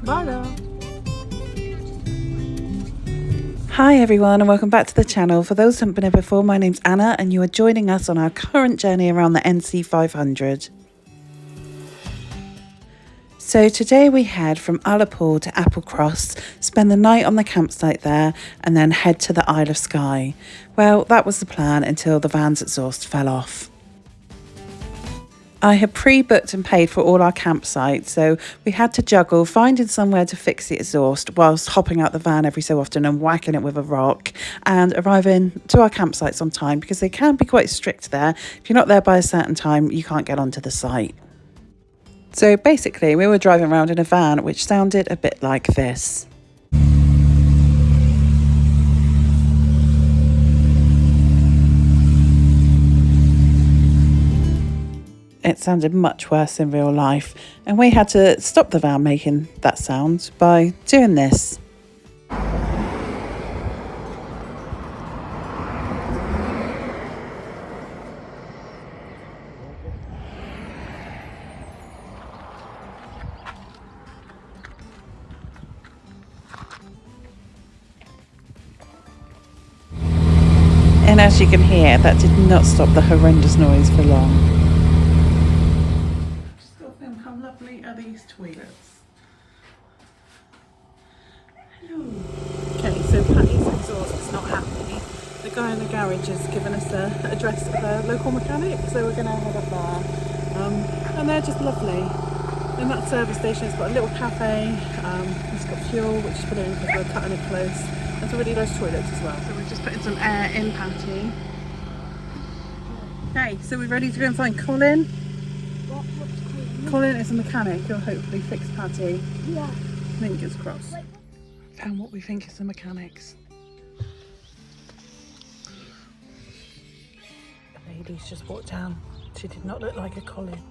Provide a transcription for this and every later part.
Bye. Hi everyone and welcome back to the channel. For those who haven't been here before, my name's Anna and you are joining us on our current journey around the NC500. So today we head from Ullapool to Applecross, spend the night on the campsite there and then head to the Isle of Skye. Well, that was the plan until the van's exhaust fell off. I had pre-booked and paid for all our campsites, so we had to juggle finding somewhere to fix the exhaust whilst hopping out the van every so often and whacking it with a rock and arriving to our campsites on time because they can be quite strict there. If you're not there by a certain time, you can't get onto the site. So basically, we were driving around in a van which sounded a bit like this. It sounded much worse in real life, and we had to stop the van making that sound by doing this. And as you can hear, that did not stop the horrendous noise for long. How lovely are these toilets? Hello. Okay, so Patty's exhaust is not happy. The guy in the garage has given us the address of a local mechanic, so we're going to head up there. And they're just lovely. And that service station has got a little cafe, it's got fuel, which is brilliant because we're cutting it close. And some really nice toilets as well. So we're just putting some air in Patty. Okay, so we're ready to go and find Colin. Colin is a mechanic who'll hopefully fix Patty. Yeah. Fingers crossed. Found what we think is the mechanics. The lady's just walked down. She did not look like a Colin.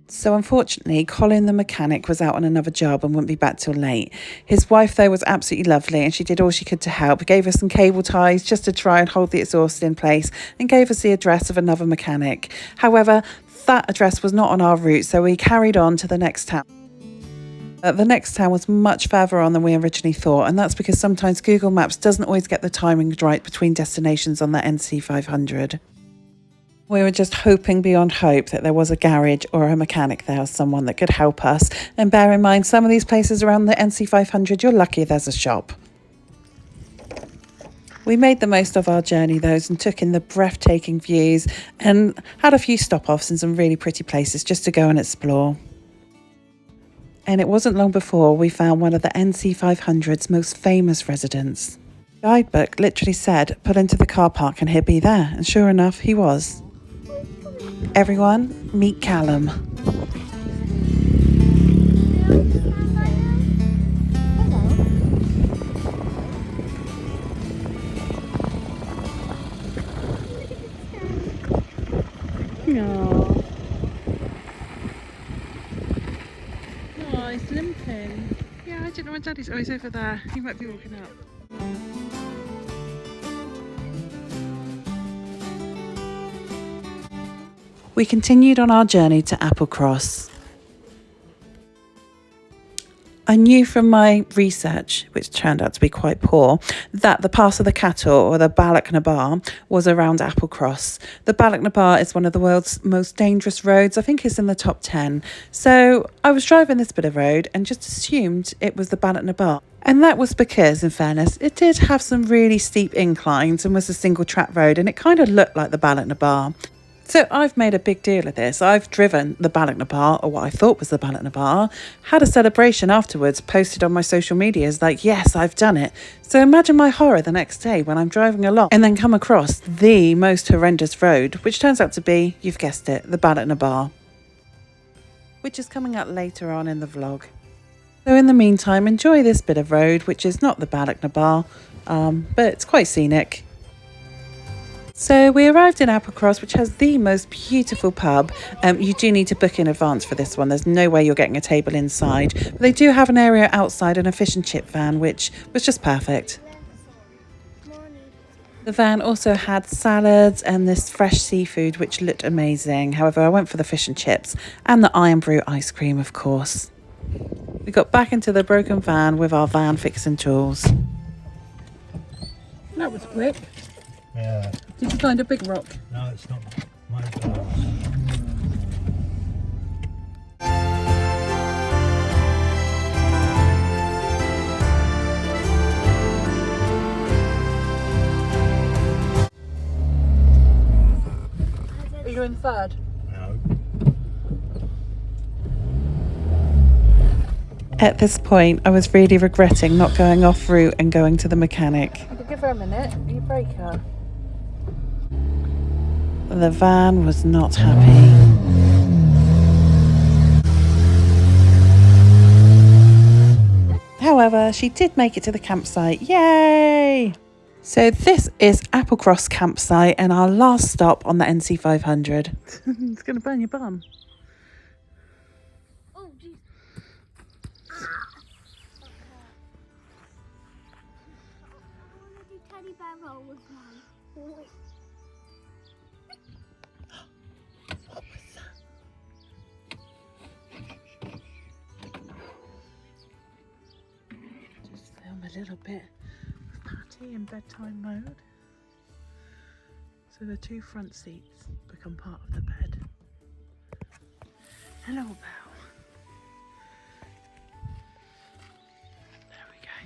So unfortunately, Colin the mechanic was out on another job and wouldn't be back till late. His wife though was absolutely lovely and she did all she could to help. Gave us some cable ties just to try and hold the exhaust in place and gave us the address of another mechanic. However, that address was not on our route, so we carried on to the next town. The next town was much further on than we originally thought, and that's because sometimes Google Maps doesn't always get the timing right between destinations on the NC500. We were just hoping beyond hope that there was a garage or a mechanic there, or someone that could help us. And bear in mind, some of these places around the NC500, you're lucky there's a shop. We made the most of our journey though and took in the breathtaking views and had a few stop-offs in some really pretty places just to go and explore. And it wasn't long before we found one of the NC500's most famous residents. The guidebook literally said, pull into the car park and he'll be there, and sure enough, he was. Everyone, meet Callum. Aww. Oh, he's limping. Yeah, I didn't know where Daddy's. Oh, he's over there. He might be walking up. We continued on our journey to Applecross. I knew from my research, which turned out to be quite poor, that the Pass of the Cattle, or the Bealach was around Applecross. The Bealach is one of the world's most dangerous roads. I think it's in the top 10. So I was driving this bit of road and just assumed it was the Bealach. And that was because, in fairness, it did have some really steep inclines and was a single track road, and it kind of looked like the Bealach. So I've made a big deal of this. I've driven the Bealach, or what I thought was the Bealach, had a celebration afterwards, posted on my social medias like, yes, I've done it. So imagine my horror the next day when I'm driving along and then come across the most horrendous road, which turns out to be, you've guessed it, the Bealach, which is coming up later on in the vlog. So in the meantime, enjoy this bit of road, which is not the Bealach, but it's quite scenic. So we arrived in Applecross, which has the most beautiful pub. You do need to book in advance for this one. There's no way you're getting a table inside. But they do have an area outside and a fish and chip van, which was just perfect. The van also had salads and this fresh seafood, which looked amazing. However, I went for the fish and chips and the Iron Brew ice cream, of course. We got back into the broken van with our van fixing tools. That was quick. Yeah. Did you find a big rock? No, it's not my Are you in third? No. At this point, I was really regretting not going off route and going to the mechanic. You could give her a minute. You break her. The van was not happy. However, she did make it to the campsite. Yay! So this is Applecross campsite and our last stop on the NC500. It's going to burn your bum. Oh, jeez. I want to do teddy bear roll with mine. Just film a little bit of Patty in bedtime mode. So the two front seats become part of the bed. Hello, Belle. There we go.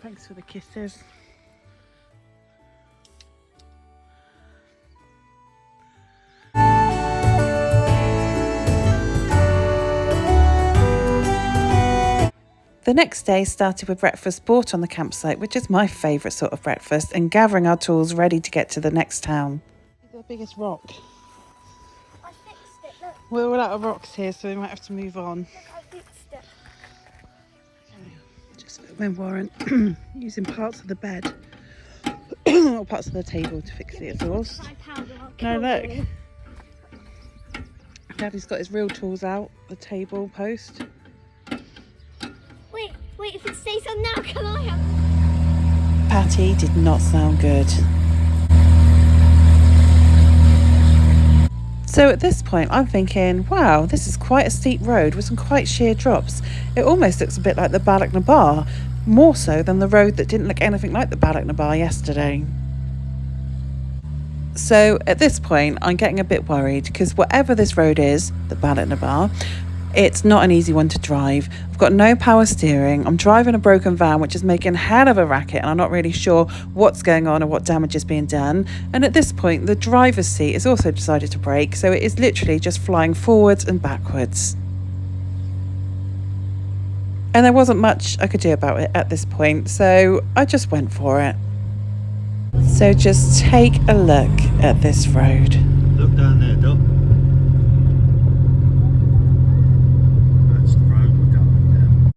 Thanks for the kisses. The next day started with breakfast bought on the campsite, which is my favourite sort of breakfast, and gathering our tools ready to get to the next town. The biggest rock. I fixed it, look. We're all out of rocks here, so we might have to move on. Look, I fixed it. Just when Warren using parts of the bed or parts of the table to fix the exhaust. No, look. Daddy's got his real tools out, the table post. Wait, if it stays on now, can I have... Patty did not sound good. So at this point I'm thinking, wow, this is quite a steep road with some quite sheer drops. It almost looks a bit like the Bealach, more so than the road that didn't look anything like the Bealach yesterday. So at this point I'm getting a bit worried because whatever this road is, the Bealach, it's not an easy one to drive. I've got no power steering. I'm driving a broken van, which is making a hell of a racket, and I'm not really sure what's going on or what damage is being done. And at this point, the driver's seat has also decided to brake, so it is literally just flying forwards and backwards. And there wasn't much I could do about it at this point, so I just went for it. So just take a look at this road. Look down there, Doc. That's the road we're going down.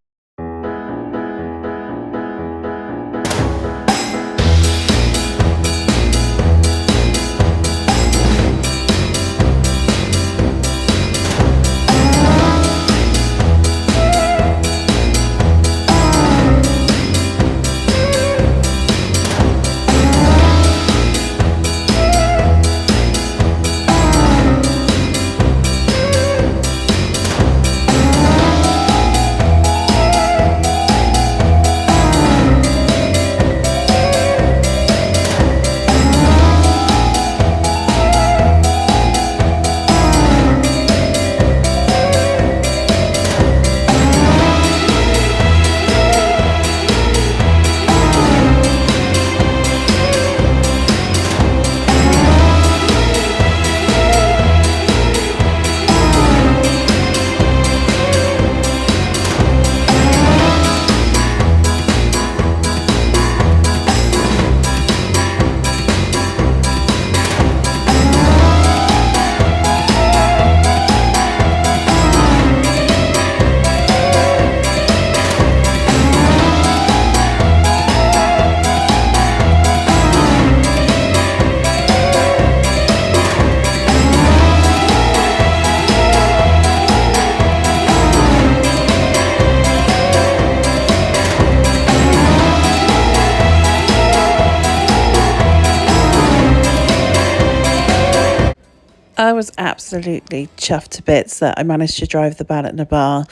was absolutely chuffed to bits that I managed to drive the Bealach bar.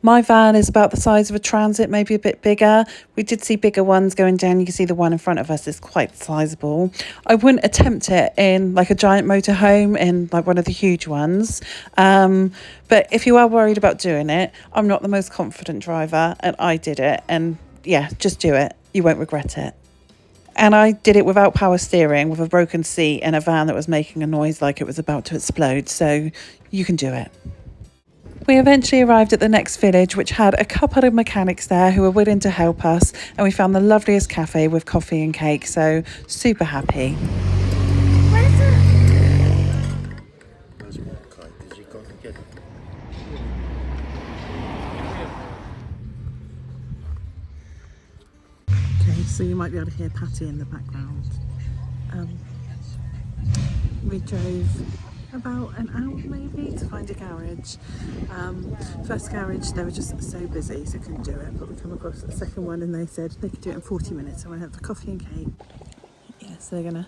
My van is about the size of a Transit, maybe a bit bigger. We did see bigger ones going down. You can see the one in front of us is quite sizable. I wouldn't attempt it in like a giant motorhome in like one of the huge ones. But if you are worried about doing it, I'm not the most confident driver and I did it. And yeah, just do it. You won't regret it. And I did it without power steering, with a broken seat and a van that was making a noise like it was about to explode. So you can do it. We eventually arrived at the next village, which had a couple of mechanics there who were willing to help us, and we found the loveliest cafe with coffee and cake, so super happy. What is it? Where's Skye? Has he gone to get it? Okay, so you might be able to hear Patty in the background. We drove about an hour maybe to find a garage. First garage, they were just so busy, so couldn't do it, but we come across the second one and they said they could do it in 40 minutes. So I had the coffee and cake. Yeah, so they're gonna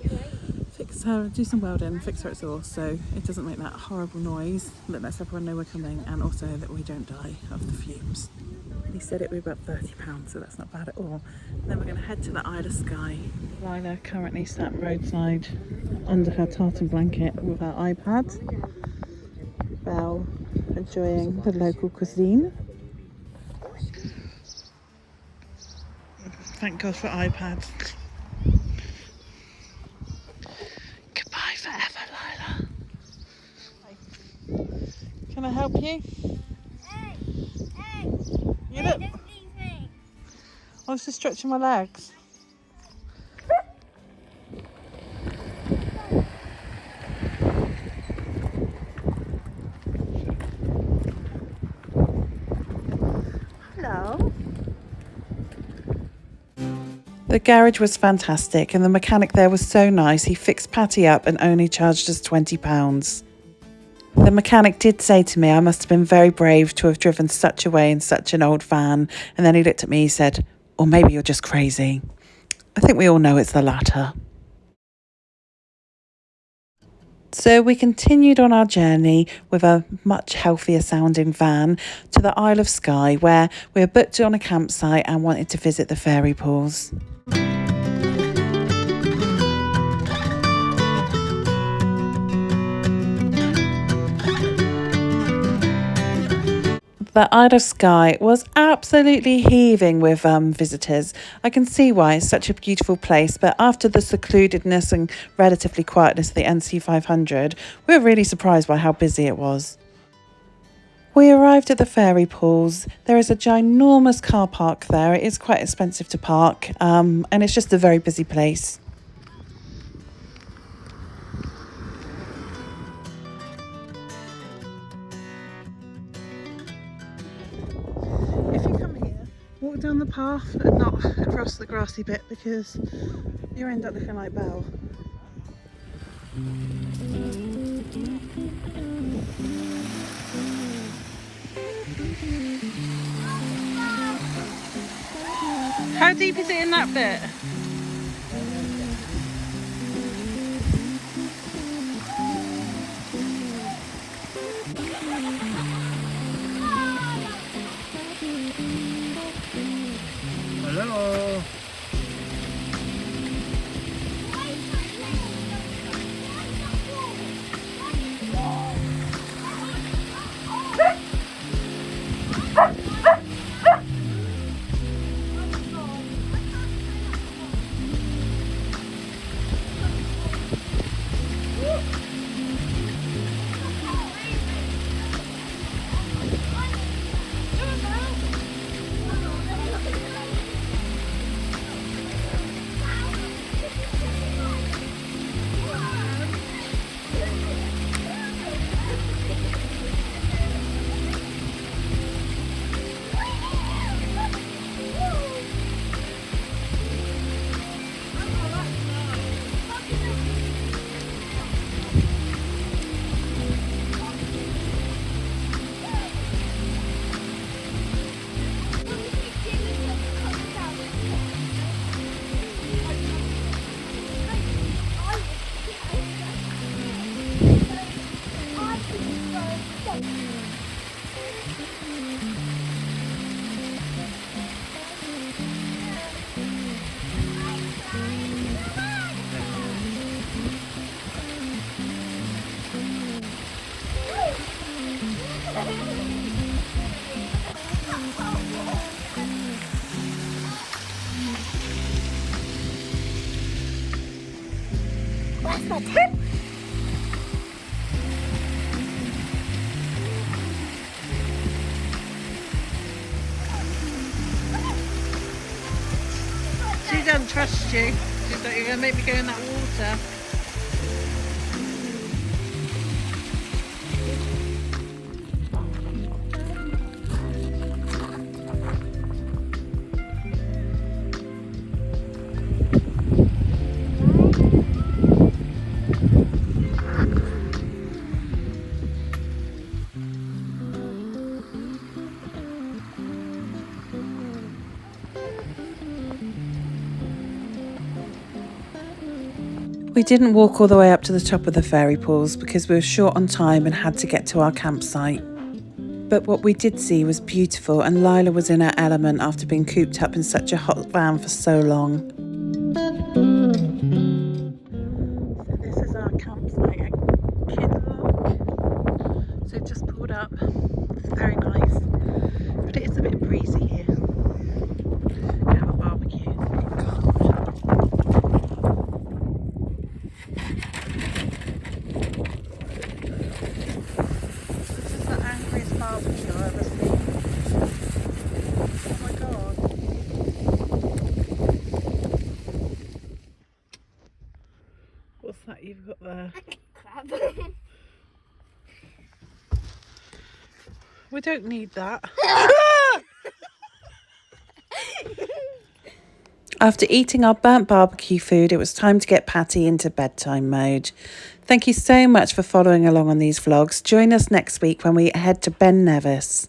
fix her, do some welding, fix her exhaust so it doesn't make that horrible noise that lets everyone know we're coming, and also that we don't die of the fumes. He said it would be about £30, so that's not bad at all. Then we're going to head to the Isle of Skye. Lila currently sat roadside under her tartan blanket with her iPad. Belle enjoying the local cuisine. Thank God for iPads. Goodbye forever, Lila. Can I help you? Hey, You look. don't leave me. I was just stretching my legs. Hello. The garage was fantastic and the mechanic there was so nice. He fixed Patty up and only charged us £20. The mechanic did say to me I must have been very brave to have driven such a way in such an old van, and then he looked at me and said, or maybe you're just crazy. I think we all know it's the latter. So we continued on our journey with a much healthier sounding van to the Isle of Skye, where we were booked on a campsite and wanted to visit the fairy pools. The Isle of Skye was absolutely heaving with visitors. I can see why, it's such a beautiful place, but after the secludedness and relatively quietness of the NC500, we were really surprised by how busy it was. We arrived at the fairy pools. There is a ginormous car park there. It is quite expensive to park, and it's just a very busy place. If you come here, walk down the path and not across the grassy bit, because you end up looking like Belle. How deep is it in that bit? Hello. That's better. She doesn't trust you. She's like, you're going to make me go in that water. We didn't walk all the way up to the top of the fairy pools because we were short on time and had to get to our campsite. But what we did see was beautiful, and Lila was in her element after being cooped up in such a hot van for so long. So this is our campsite at Bealach. So it just pulled up. It's very nice, but it is a bit breezy here. We have a barbecue. Barbecue I've ever seen. Oh my god. What's that you've got there? Crab. We don't need that. After eating our burnt barbecue food, it was time to get Patty into bedtime mode. Thank you so much for following along on these vlogs. Join us next week when we head to Ben Nevis.